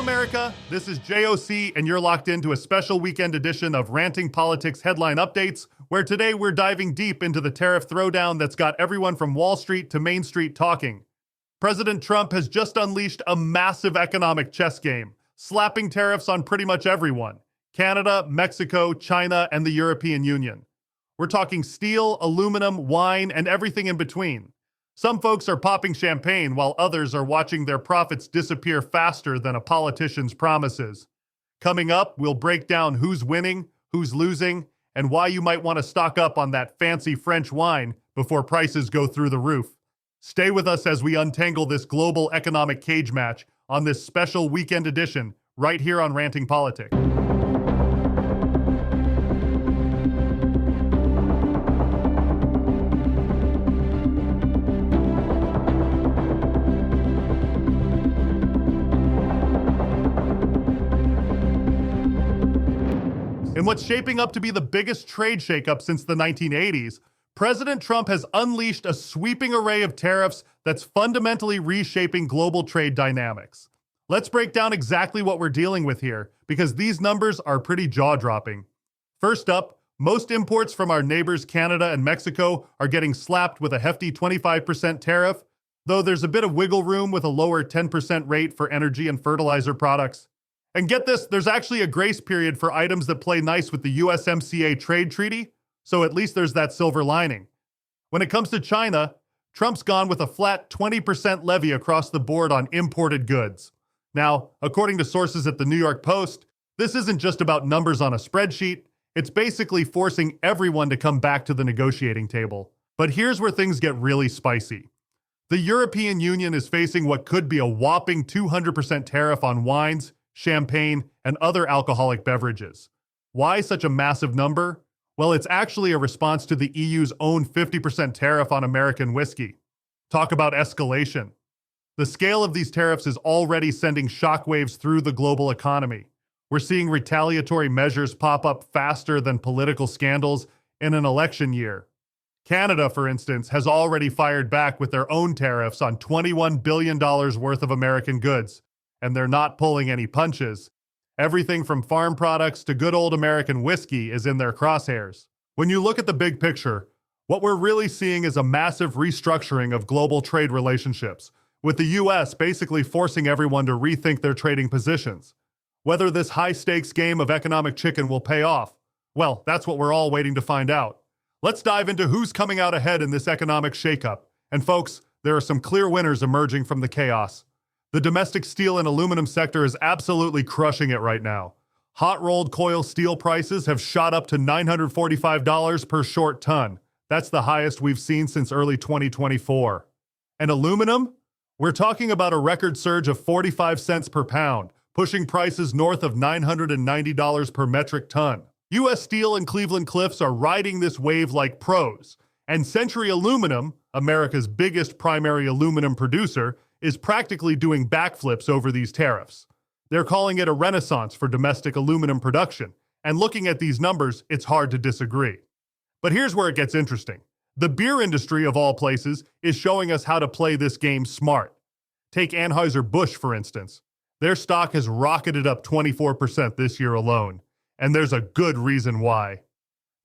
America. This is JOC, and you're locked into a special weekend edition of Ranting Politics Headline Updates, where today we're diving deep into the tariff throwdown that's got everyone from Wall Street to Main Street talking. President Trump has just unleashed a massive economic chess game, slapping tariffs on pretty much everyone: Canada, Mexico, China, and the European Union. We're talking steel, aluminum, wine, and everything in between. Some folks are popping champagne while others are watching their profits disappear faster than a politician's promises. Coming up, we'll break down who's winning, who's losing, and why you might want to stock up on that fancy French wine before prices go through the roof. Stay with us as we untangle this global economic cage match on this special weekend edition right here on Ranting Politics. In what's shaping up to be the biggest trade shakeup since the 1980s, President Trump has unleashed a sweeping array of tariffs that's fundamentally reshaping global trade dynamics. Let's break down exactly what we're dealing with here, because these numbers are pretty jaw-dropping. First up, most imports from our neighbors Canada and Mexico are getting slapped with a hefty 25% tariff, though there's a bit of wiggle room with a lower 10% rate for energy and fertilizer products. And get this, there's actually a grace period for items that play nice with the USMCA trade treaty, so at least there's that silver lining. When it comes to China, Trump's gone with a flat 20% levy across the board on imported goods. Now, according to sources at the New York Post, this isn't just about numbers on a spreadsheet, it's basically forcing everyone to come back to the negotiating table. But here's where things get really spicy. The European Union is facing what could be a whopping 200% tariff on wines, champagne, and other alcoholic beverages. Why such a massive number? Well, it's actually a response to the EU's own 50% tariff on American whiskey. Talk about escalation. The scale of these tariffs is already sending shockwaves through the global economy. We're seeing retaliatory measures pop up faster than political scandals in an election year. Canada, for instance, has already fired back with their own tariffs on $21 billion worth of American goods, and they're not pulling any punches. Everything from farm products to good old American whiskey is in their crosshairs. When you look at the big picture, what we're really seeing is a massive restructuring of global trade relationships, with the US basically forcing everyone to rethink their trading positions. Whether this high-stakes game of economic chicken will pay off, well, that's what we're all waiting to find out. Let's dive into who's coming out ahead in this economic shakeup. And folks, there are some clear winners emerging from the chaos. The domestic steel and aluminum sector is absolutely crushing it right now. Hot-rolled coil steel prices have shot up to $945 per short ton. That's the highest we've seen since early 2024. And aluminum? We're talking about a record surge of 45 cents per pound, pushing prices north of $990 per metric ton. U.S. Steel and Cleveland-Cliffs are riding this wave like pros, and Century Aluminum, America's biggest primary aluminum producer, is practically doing backflips over these tariffs. They're calling it a renaissance for domestic aluminum production, and looking at these numbers, it's hard to disagree. But here's where it gets interesting. The beer industry, of all places, is showing us how to play this game smart. Take Anheuser-Busch, for instance. Their stock has rocketed up 24% this year alone, and there's a good reason why.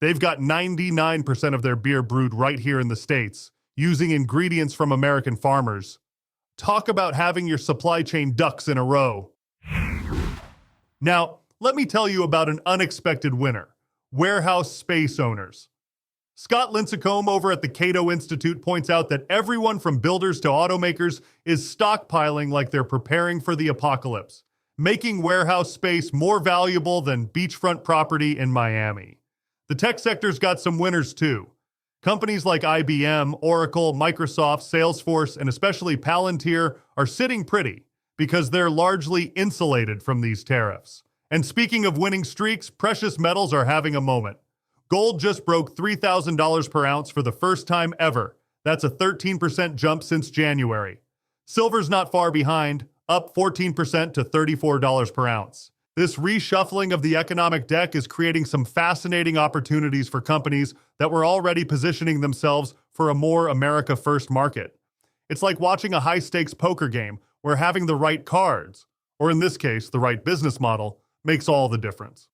They've got 99% of their beer brewed right here in the States, using ingredients from American farmers. Talk about having your supply chain ducks in a row. Now, let me tell you about an unexpected winner: warehouse space owners. Scott Lincecum over at the Cato Institute points out that everyone from builders to automakers is stockpiling like they're preparing for the apocalypse, making warehouse space more valuable than beachfront property in Miami. The tech sector's got some winners too. Companies like IBM, Oracle, Microsoft, Salesforce, and especially Palantir are sitting pretty because they're largely insulated from these tariffs. And speaking of winning streaks, precious metals are having a moment. Gold just broke $3,000 per ounce for the first time ever. That's a 13% jump since January. Silver's not far behind, up 14% to $34 per ounce. This reshuffling of the economic deck is creating some fascinating opportunities for companies that were already positioning themselves for a more America-first market. It's like watching a high-stakes poker game where having the right cards, or in this case, the right business model, makes all the difference.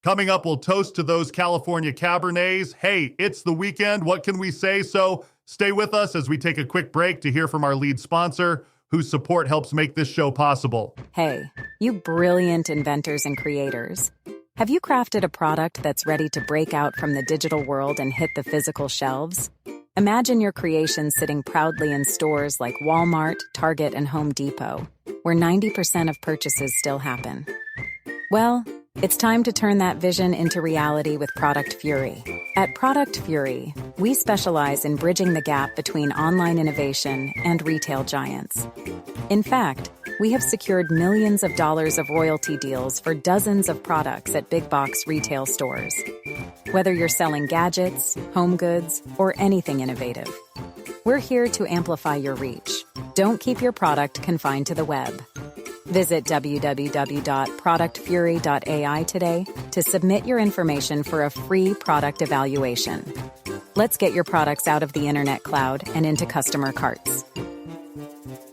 Coming up, we'll toast to those California Cabernets. Hey, it's the weekend. What can we say? So stay with us as we take a quick break to hear from our lead sponsor, whose support helps make this show possible. Hey, you brilliant inventors and creators. Have you crafted a product that's ready to break out from the digital world and hit the physical shelves? Imagine your creation sitting proudly in stores like Walmart, Target, and Home Depot, where 90% of purchases still happen. Well, it's time to turn that vision into reality with Product Fury. At Product Fury, we specialize in bridging the gap between online innovation and retail giants. In fact, we have secured millions of dollars of royalty deals for dozens of products at big box retail stores. Whether you're selling gadgets, home goods, or anything innovative, we're here to amplify your reach. Don't keep your product confined to the web. Visit www.productfury.ai today to submit your information for a free product evaluation. Let's get your products out of the internet cloud and into customer carts.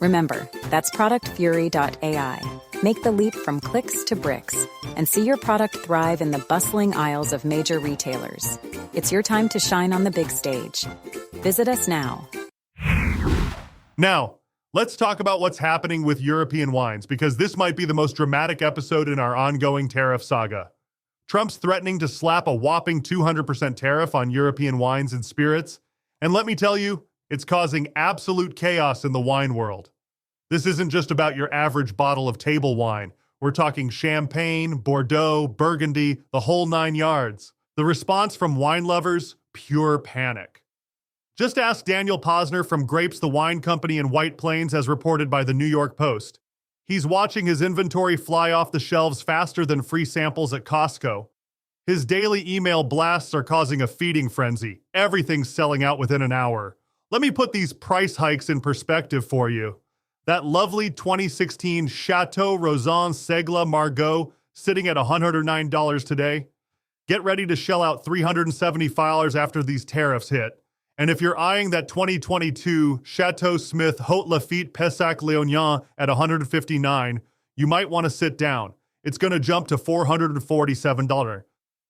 Remember, that's productfury.ai. Make the leap from clicks to bricks and see your product thrive in the bustling aisles of major retailers. It's your time to shine on the big stage. Visit us now. Now, let's talk about what's happening with European wines, because this might be the most dramatic episode in our ongoing tariff saga. Trump's threatening to slap a whopping 200% tariff on European wines and spirits, and let me tell you, it's causing absolute chaos in the wine world. This isn't just about your average bottle of table wine. We're talking champagne, Bordeaux, Burgundy, the whole 9 yards. The response from wine lovers, pure panic. Just ask Daniel Posner from Grapes the Wine Company in White Plains, as reported by the New York Post. He's watching his inventory fly off the shelves faster than free samples at Costco. His daily email blasts are causing a feeding frenzy. Everything's selling out within an hour. Let me put these price hikes in perspective for you. That lovely 2016 Chateau Rosan Segla Margaux sitting at $109 today. Get ready to shell out $370 after these tariffs hit. And if you're eyeing that 2022 Chateau Smith Haute Lafite Pessac Léognan at $159, you might want to sit down. It's going to jump to $447.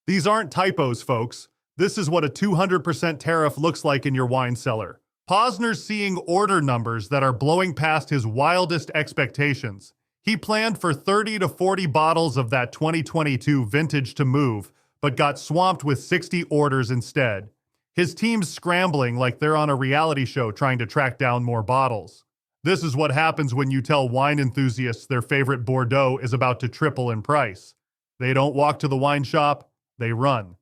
These aren't typos, folks. This is what a 200% tariff looks like in your wine cellar. Posner's seeing order numbers that are blowing past his wildest expectations. He planned for 30 to 40 bottles of that 2022 vintage to move, but got swamped with 60 orders instead. His team's scrambling like they're on a reality show trying to track down more bottles. This is what happens when you tell wine enthusiasts their favorite Bordeaux is about to triple in price. They don't walk to the wine shop, they run.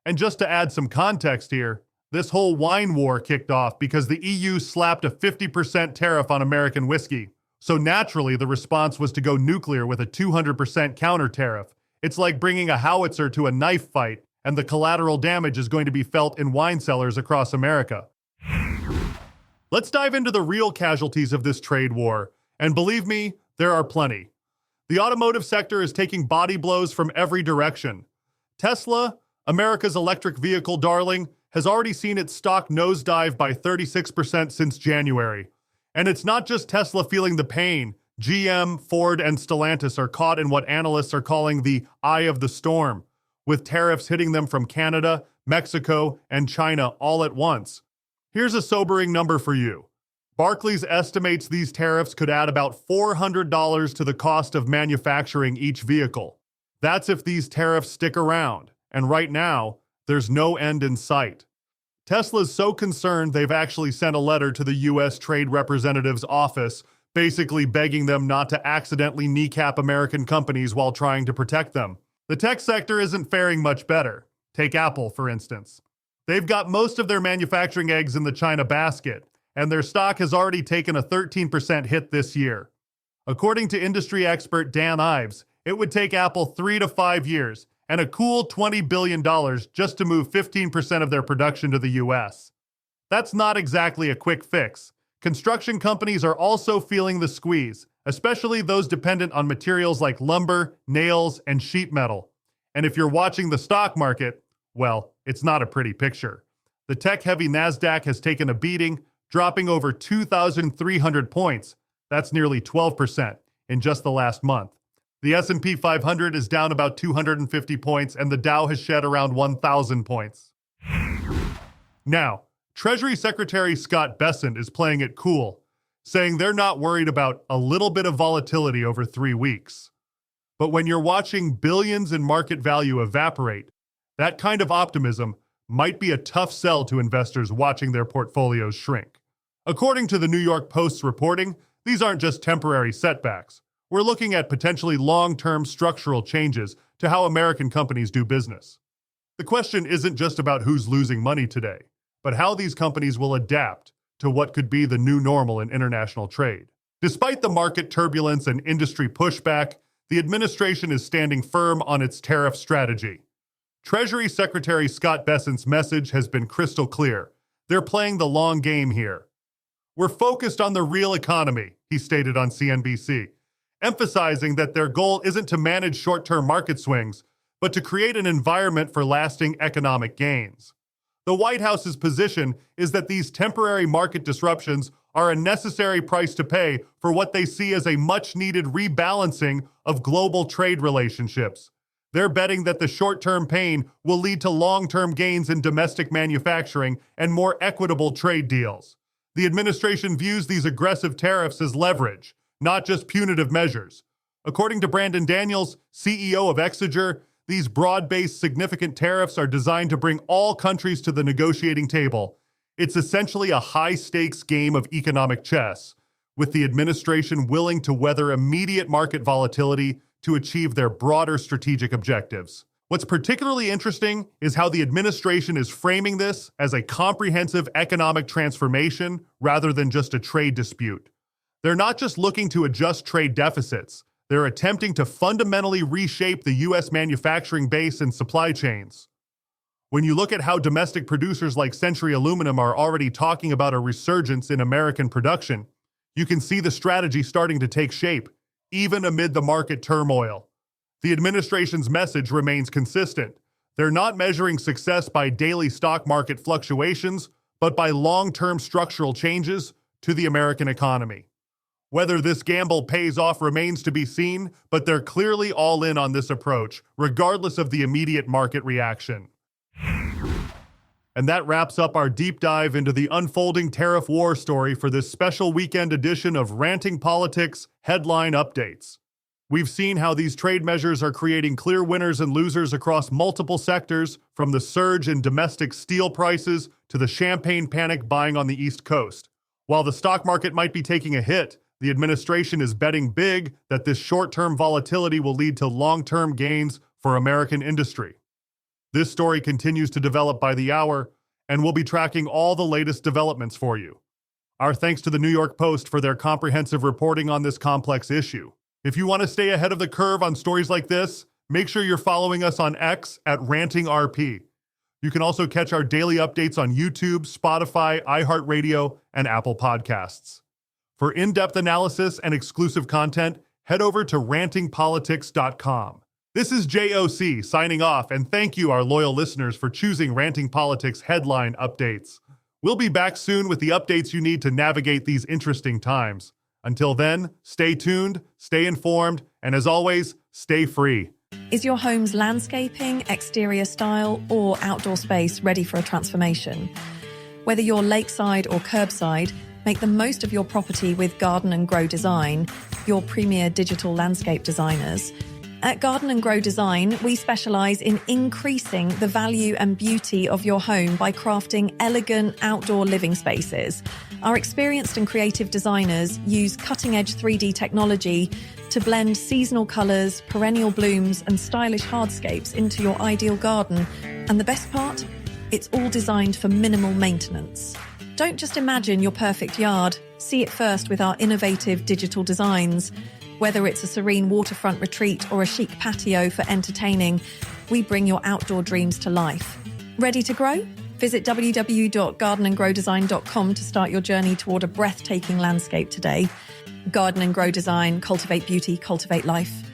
And just to add some context here, this whole wine war kicked off because the EU slapped a 50% tariff on American whiskey. So naturally, the response was to go nuclear with a 200% counter tariff. It's like bringing a howitzer to a knife fight, and the collateral damage is going to be felt in wine cellars across America. Let's dive into the real casualties of this trade war, and believe me, there are plenty. The automotive sector is taking body blows from every direction. Tesla, America's electric vehicle darling, has already seen its stock nosedive by 36% since January. And it's not just Tesla feeling the pain. GM, Ford, and Stellantis are caught in what analysts are calling the eye of the storm, with tariffs hitting them from Canada, Mexico, and China all at once. Here's a sobering number for you. Barclays estimates these tariffs could add about $400 to the cost of manufacturing each vehicle. That's if these tariffs stick around, and right now, there's no end in sight. Tesla's so concerned they've actually sent a letter to the U.S. Trade Representative's office, basically begging them not to accidentally kneecap American companies while trying to protect them. The tech sector isn't faring much better. Take Apple, for instance. They've got most of their manufacturing eggs in the China basket, and their stock has already taken a 13% hit this year. According to industry expert Dan Ives, it would take Apple 3 to 5 years and a cool $20 billion just to move 15% of their production to the US. That's not exactly a quick fix. Construction companies are also feeling the squeeze, especially those dependent on materials like lumber, nails, and sheet metal. And if you're watching the stock market, well, it's not a pretty picture. The tech-heavy NASDAQ has taken a beating, dropping over 2,300 points, That's nearly 12% in just the last month. The S&P 500 is down about 250 points, and the Dow has shed around 1,000 points. Now, Treasury Secretary Scott Bessent is playing it cool, saying they're not worried about a little bit of volatility over 3 weeks. But when you're watching billions in market value evaporate, that kind of optimism might be a tough sell to investors watching their portfolios shrink. According to the New York Post's reporting, these aren't just temporary setbacks. We're looking at potentially long-term structural changes to how American companies do business. The question isn't just about who's losing money today, but how these companies will adapt to what could be the new normal in international trade. Despite the market turbulence and industry pushback, the administration is standing firm on its tariff strategy. Treasury Secretary Scott Bessent's message has been crystal clear. They're playing the long game here. We're focused on the real economy, he stated on CNBC, emphasizing that their goal isn't to manage short-term market swings, but to create an environment for lasting economic gains. The White House's position is that these temporary market disruptions are a necessary price to pay for what they see as a much-needed rebalancing of global trade relationships. They're betting that the short-term pain will lead to long-term gains in domestic manufacturing and more equitable trade deals. The administration views these aggressive tariffs as leverage, not just punitive measures. According to Brandon Daniels, CEO of Exeger, these broad-based significant tariffs are designed to bring all countries to the negotiating table. It's essentially a high-stakes game of economic chess, with the administration willing to weather immediate market volatility to achieve their broader strategic objectives. What's particularly interesting is how the administration is framing this as a comprehensive economic transformation rather than just a trade dispute. They're not just looking to adjust trade deficits. They're attempting to fundamentally reshape the U.S. manufacturing base and supply chains. When you look at how domestic producers like Century Aluminum are already talking about a resurgence in American production, you can see the strategy starting to take shape, even amid the market turmoil. The administration's message remains consistent. They're not measuring success by daily stock market fluctuations, but by long-term structural changes to the American economy. Whether this gamble pays off remains to be seen, but they're clearly all in on this approach, regardless of the immediate market reaction. And that wraps up our deep dive into the unfolding tariff war story for this special weekend edition of Ranting Politics Headline Updates. We've seen how these trade measures are creating clear winners and losers across multiple sectors, from the surge in domestic steel prices to the champagne panic buying on the East Coast. While the stock market might be taking a hit, the administration is betting big that this short-term volatility will lead to long-term gains for American industry. This story continues to develop by the hour, and we'll be tracking all the latest developments for you. Our thanks to the New York Post for their comprehensive reporting on this complex issue. If you want to stay ahead of the curve on stories like this, make sure you're following us on X at RantingRP. You can also catch our daily updates on YouTube, Spotify, iHeartRadio, and Apple Podcasts. For in-depth analysis and exclusive content, head over to rantingpolitics.com. This is JOC signing off, and thank you, our loyal listeners, for choosing Ranting Politics Headline Updates. We'll be back soon with the updates you need to navigate these interesting times. Until then, stay tuned, stay informed, and as always, stay free. Is your home's landscaping, exterior style, or outdoor space ready for a transformation? Whether you're lakeside or curbside, make the most of your property with Garden and Grow Design, your premier digital landscape designers. At Garden and Grow Design, we specialise in increasing the value and beauty of your home by crafting elegant outdoor living spaces. Our experienced and creative designers use cutting-edge 3D technology to blend seasonal colours, perennial blooms and stylish hardscapes into your ideal garden. And the best part? It's all designed for minimal maintenance. Don't just imagine your perfect yard. See it first with our innovative digital designs. Whether it's a serene waterfront retreat or a chic patio for entertaining, we bring your outdoor dreams to life. Ready to grow? Visit www.gardenandgrowdesign.com to start your journey toward a breathtaking landscape today. Garden and Grow Design. Cultivate beauty, cultivate life.